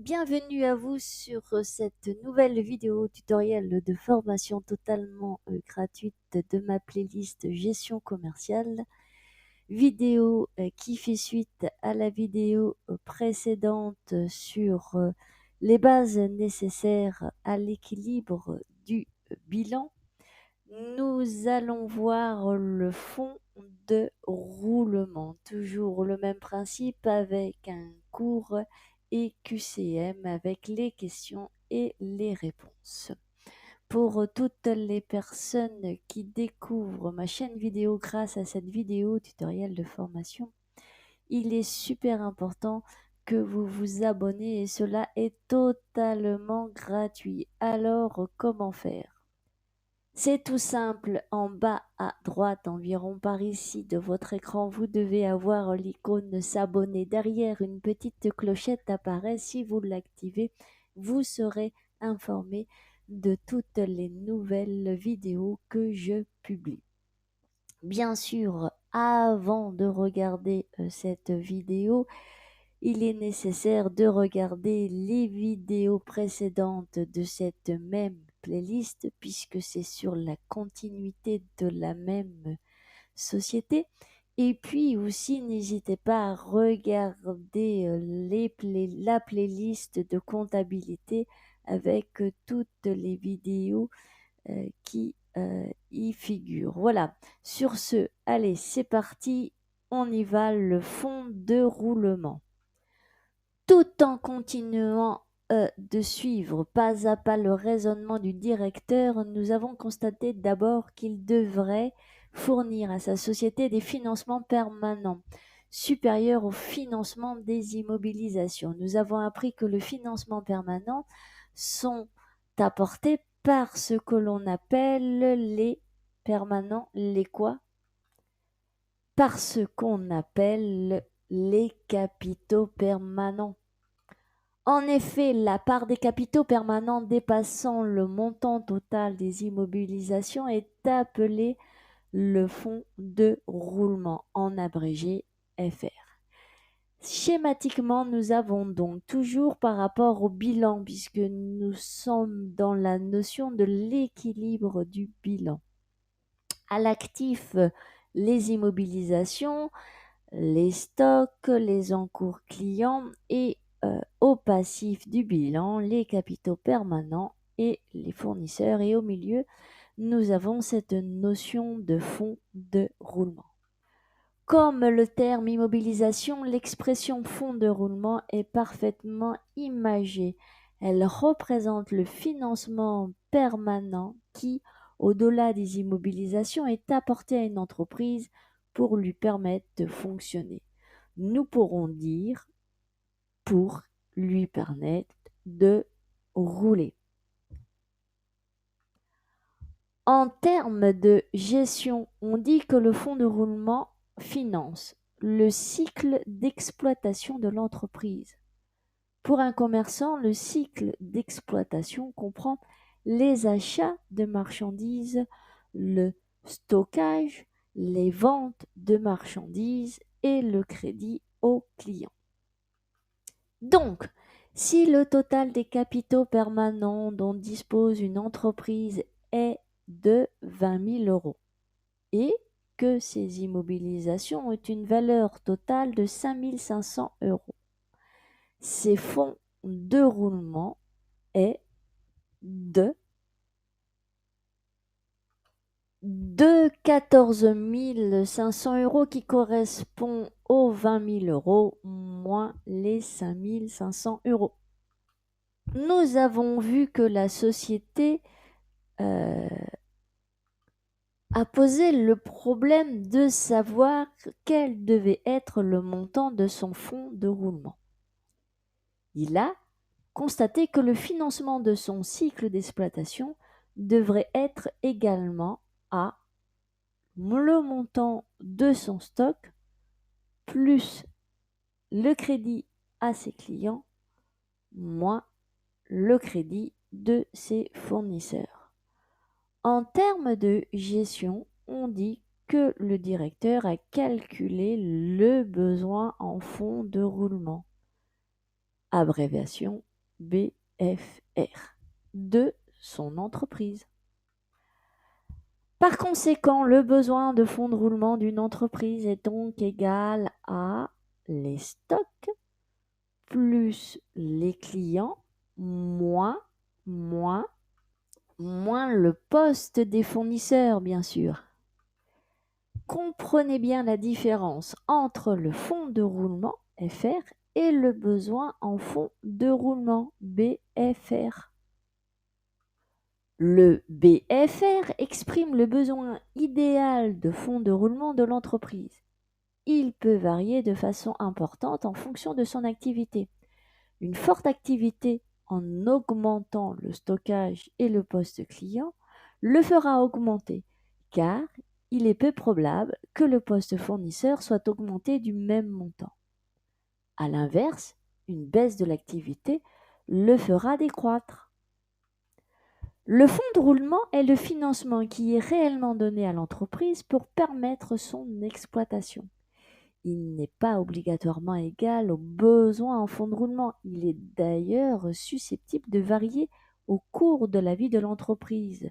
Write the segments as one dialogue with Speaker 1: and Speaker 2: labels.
Speaker 1: Bienvenue à vous sur cette nouvelle vidéo tutoriel de formation totalement gratuite de ma playlist gestion commerciale. Vidéo qui fait suite à la vidéo précédente sur les bases nécessaires à l'équilibre du bilan. Nous allons voir le fond de roulement. Toujours le même principe avec un cours et QCM avec les questions et les réponses. Pour toutes les personnes qui découvrent ma chaîne vidéo grâce à cette vidéo tutoriel de formation, il est super important que vous vous abonnez et cela est totalement gratuit. Alors, comment faire? C'est tout simple, en bas à droite environ par ici de votre écran, vous devez avoir l'icône s'abonner. Derrière, une petite clochette apparaît. Si vous l'activez, vous serez informé de toutes les nouvelles vidéos que je publie. Bien sûr, avant de regarder cette vidéo, il est nécessaire de regarder les vidéos précédentes de cette même playlist puisque c'est sur la continuité de la même société. Et puis aussi, n'hésitez pas à regarder la playlist de comptabilité avec toutes les vidéos qui y figurent. Voilà, sur ce, allez, c'est parti, on y va, le fond de roulement. Tout en continuant de suivre pas à pas le raisonnement du directeur, nous avons constaté d'abord qu'il devrait fournir à sa société des financements permanents supérieurs au financement des immobilisations. Nous avons appris que le financement permanent sont apportés par ce que l'on appelle les permanents, les quoi? Par ce qu'on appelle les capitaux permanents. En effet, la part des capitaux permanents dépassant le montant total des immobilisations est appelée le fonds de roulement, en abrégé FR. Schématiquement, nous avons donc toujours par rapport au bilan, puisque nous sommes dans la notion de l'équilibre du bilan. À l'actif, les immobilisations, les stocks, les encours clients et au passif du bilan, les capitaux permanents et les fournisseurs. Et au milieu, nous avons cette notion de fonds de roulement. Comme le terme immobilisation, l'expression fonds de roulement est parfaitement imagée. Elle représente le financement permanent qui, au-delà des immobilisations, est apporté à une entreprise pour lui permettre de fonctionner. Nous pourrons dire pour lui permettre de rouler. En termes de gestion, on dit que le fonds de roulement finance le cycle d'exploitation de l'entreprise. Pour un commerçant, le cycle d'exploitation comprend les achats de marchandises, le stockage, les ventes de marchandises et le crédit aux clients. Donc, si le total des capitaux permanents dont dispose une entreprise est de 20 000 euros et que ces immobilisations ont une valeur totale de 5 500 euros, ces fonds de roulement est de 14 500 euros qui correspond aux 20 000 euros moins les 5 500 euros. Nous avons vu que la société a posé le problème de savoir quel devait être le montant de son fonds de roulement. Il a constaté que le financement de son cycle d'exploitation devrait être également à le montant de son stock plus le crédit à ses clients moins le crédit de ses fournisseurs. En termes de gestion, on dit que le directeur a calculé le besoin en fonds de roulement. abréviation BFR, de son entreprise. Par conséquent, le besoin de fonds de roulement d'une entreprise est donc égal à les stocks plus les clients moins le poste des fournisseurs, bien sûr. Comprenez bien la différence entre le fonds de roulement FR et le besoin en fonds de roulement BFR. Le BFR exprime le besoin idéal de fonds de roulement de l'entreprise. Il peut varier de façon importante en fonction de son activité. Une forte activité en augmentant le stockage et le poste client le fera augmenter, car il est peu probable que le poste fournisseur soit augmenté du même montant. À l'inverse, une baisse de l'activité le fera décroître. Le fonds de roulement est le financement qui est réellement donné à l'entreprise pour permettre son exploitation. Il n'est pas obligatoirement égal aux besoins en fonds de roulement. Il est d'ailleurs susceptible de varier au cours de la vie de l'entreprise.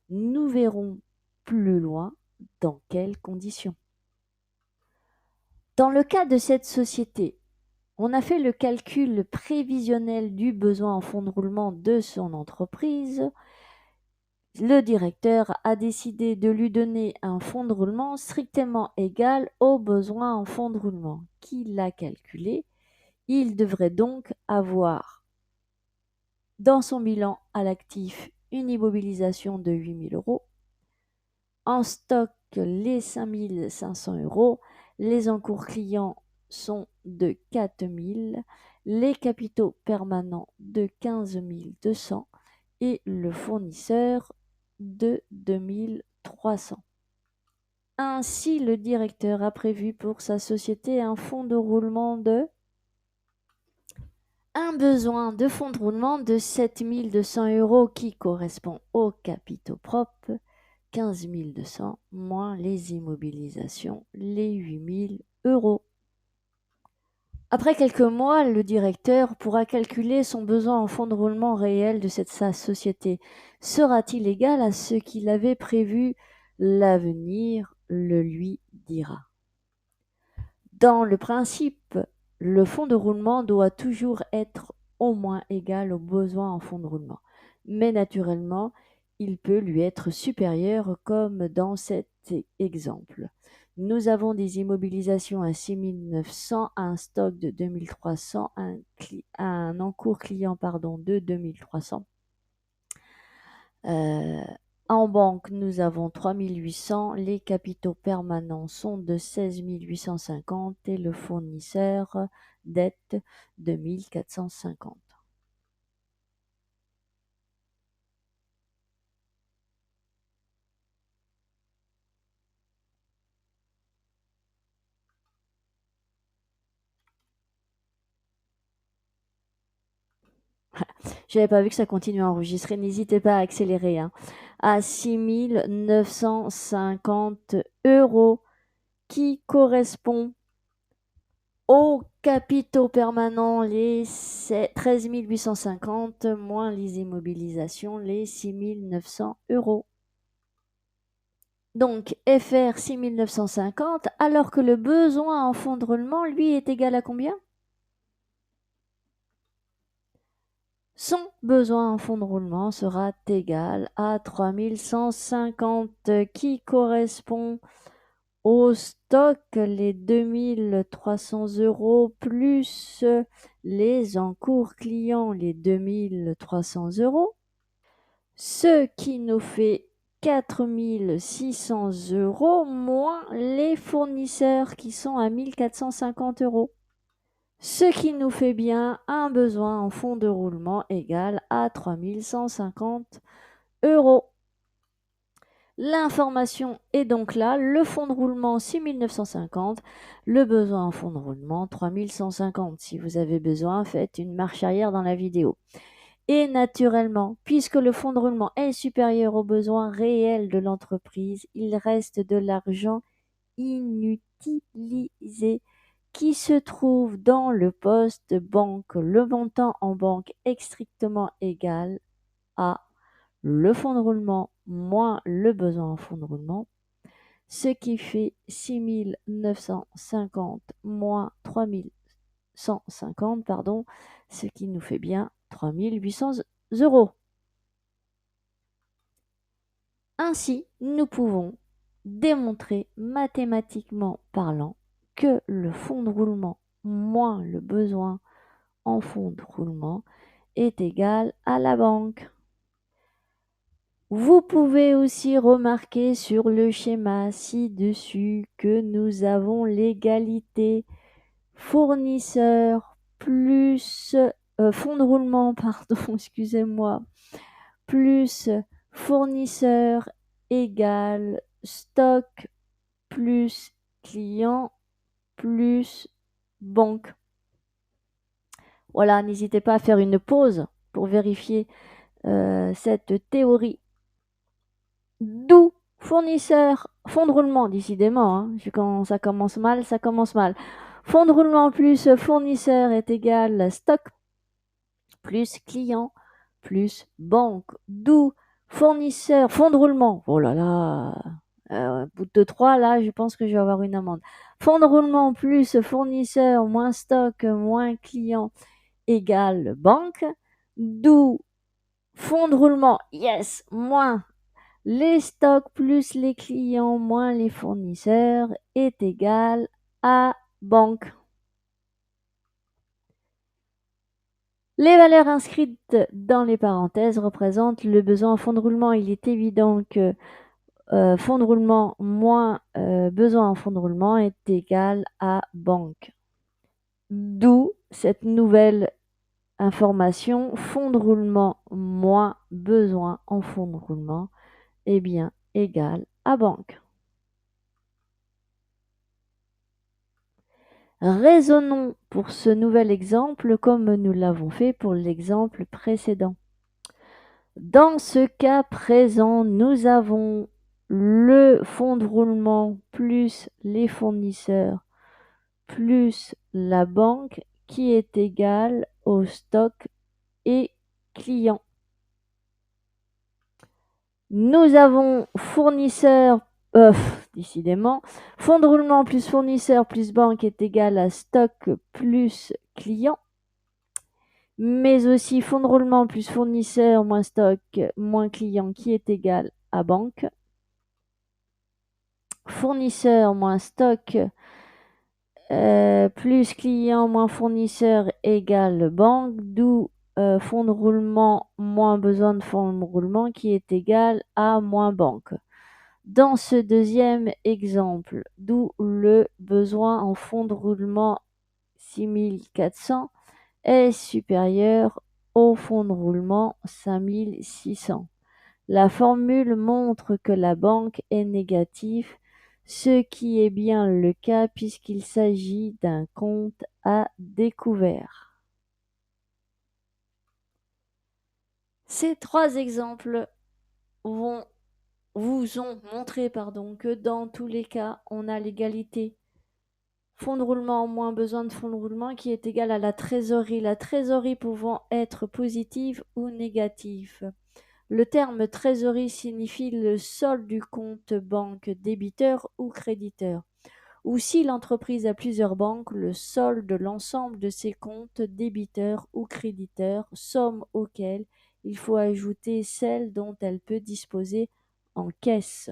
Speaker 1: Nous verrons plus loin dans quelles conditions. Dans le cas de cette société, on a fait le calcul prévisionnel du besoin en fonds de roulement de son entreprise. Le directeur a décidé de lui donner un fonds de roulement strictement égal aux besoins en fonds de roulement qu'il a calculé. Il devrait donc avoir dans son bilan à l'actif une immobilisation de 8 000 €, en stock les 5 500 €, les encours clients sont de 4 000, les capitaux permanents de 15 200 et le fournisseur de 2 300. Ainsi, le directeur a prévu pour sa société un fonds de roulement de un besoin de fonds de roulement de 7 200 € qui correspond aux capitaux propres, 15 200 moins les immobilisations, les 8 000 €. Après quelques mois, le directeur pourra calculer son besoin en fonds de roulement réel de sa société. Sera-t-il égal à ce qu'il avait prévu? L'avenir le lui dira. Dans le principe, le fonds de roulement doit toujours être au moins égal au besoin en fonds de roulement. Mais naturellement, il peut lui être supérieur comme dans cet exemple. Nous avons des immobilisations à 6 900, un stock de 2 300, un encours client de 2 300. En banque, nous avons 3 800, les capitaux permanents sont de 16 850 et le fournisseur dette de 1 450. J'avais pas vu que ça continue à enregistrer, n'hésitez pas à accélérer. À 6 950 € qui correspond aux capitaux permanents, les 13 850 moins les immobilisations, les 6 900 €. Donc FR 6 950, alors que le besoin en fonds de roulement, lui, est égal à combien? Son besoin en fonds de roulement sera égal à 3 150 qui correspond au stock, les 2 300 € plus les encours clients, les 2 300 €, ce qui nous fait 4 600 € moins les fournisseurs qui sont à 1 450 €. Ce qui nous fait bien un besoin en fonds de roulement égal à 3 150 €. L'information est donc là, le fonds de roulement 6 950, le besoin en fonds de roulement 3 150. Si vous avez besoin, faites une marche arrière dans la vidéo. Et naturellement, puisque le fonds de roulement est supérieur aux besoins réels de l'entreprise, il reste de l'argent inutilisé qui se trouve dans le poste banque. Le montant en banque est strictement égal à le fonds de roulement moins le besoin en fonds de roulement, ce qui fait 6 950 moins 3 150, pardon, ce qui nous fait bien 3 800 euros. Ainsi, nous pouvons démontrer mathématiquement parlant que le fonds de roulement moins le besoin en fonds de roulement est égal à la banque. Vous pouvez aussi remarquer sur le schéma ci-dessus que nous avons l'égalité fournisseur plus fonds de roulement, pardon, excusez-moi, plus fournisseur égale stock plus client plus banque. Voilà, n'hésitez pas à faire une pause pour vérifier cette théorie. D'où fournisseur, fonds de roulement, décidément, hein, quand ça commence mal, ça commence mal. Fonds de roulement plus fournisseur est égal stock plus client plus banque. D'où fournisseur, fonds de roulement. Oh là là, au bout de 3, là, je pense que je vais avoir une amende. Fonds de roulement plus fournisseur moins stock moins client égale banque. D'où fonds de roulement, yes, moins les stocks plus les clients moins les fournisseurs est égal à banque. Les valeurs inscrites dans les parenthèses représentent le besoin en fonds de roulement. Il est évident que fonds de roulement moins besoin en fonds de roulement est égal à banque. D'où cette nouvelle information, fonds de roulement moins besoin en fonds de roulement est bien égal à banque. Raisonnons pour ce nouvel exemple comme nous l'avons fait pour l'exemple précédent. Dans ce cas présent, nous avons le fonds de roulement plus les fournisseurs plus la banque qui est égal au stock et client. Nous avons fournisseur, décidément, fonds de roulement plus fournisseur plus banque est égal à stock plus client. Mais aussi fonds de roulement plus fournisseur moins stock moins client qui est égal à banque. Fournisseur moins stock plus client moins fournisseur égale banque, d'où fonds de roulement moins besoin de fonds de roulement qui est égal à moins banque. Dans ce deuxième exemple, d'où le besoin en fonds de roulement 6400 est supérieur au fonds de roulement 5600. La formule montre que la banque est négative, ce qui est bien le cas puisqu'il s'agit d'un compte à découvert. Ces 3 exemples vous ont montré que dans tous les cas, on a l'égalité fonds de roulement moins besoin de fonds de roulement qui est égal à la trésorerie pouvant être positive ou négative. Le terme trésorerie signifie le solde du compte banque débiteur ou créditeur. Ou si l'entreprise a plusieurs banques, le solde de l'ensemble de ses comptes débiteurs ou créditeurs, somme auquel il faut ajouter celle dont elle peut disposer en caisse.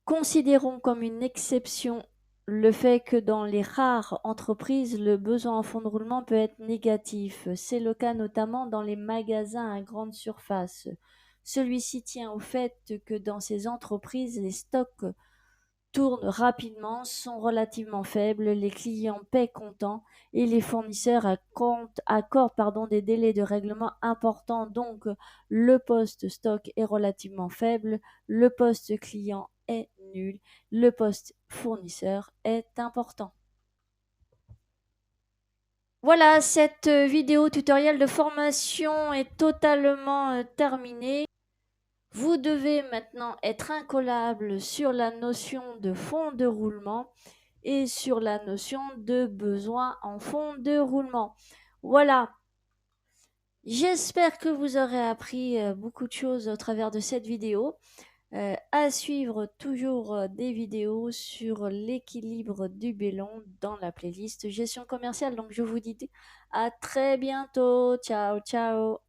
Speaker 1: Considérons comme une exception le fait que dans les rares entreprises, le besoin en fonds de roulement peut être négatif. C'est le cas notamment dans les magasins à grande surface. Celui-ci tient au fait que dans ces entreprises, les stocks tournent rapidement, sont relativement faibles, les clients paient comptant et les fournisseurs accordent des délais de règlement importants. Donc, le poste stock est relativement faible, le poste client est nul, le poste fournisseur est important. Voilà, cette vidéo tutoriel de formation est totalement terminée. Vous devez maintenant être incollable sur la notion de fonds de roulement et sur la notion de besoin en fond de roulement. Voilà. J'espère que vous aurez appris beaucoup de choses au travers de cette vidéo. À suivre toujours des vidéos sur l'équilibre du bélon dans la playlist gestion commerciale. Donc je vous dis à très bientôt. Ciao, ciao.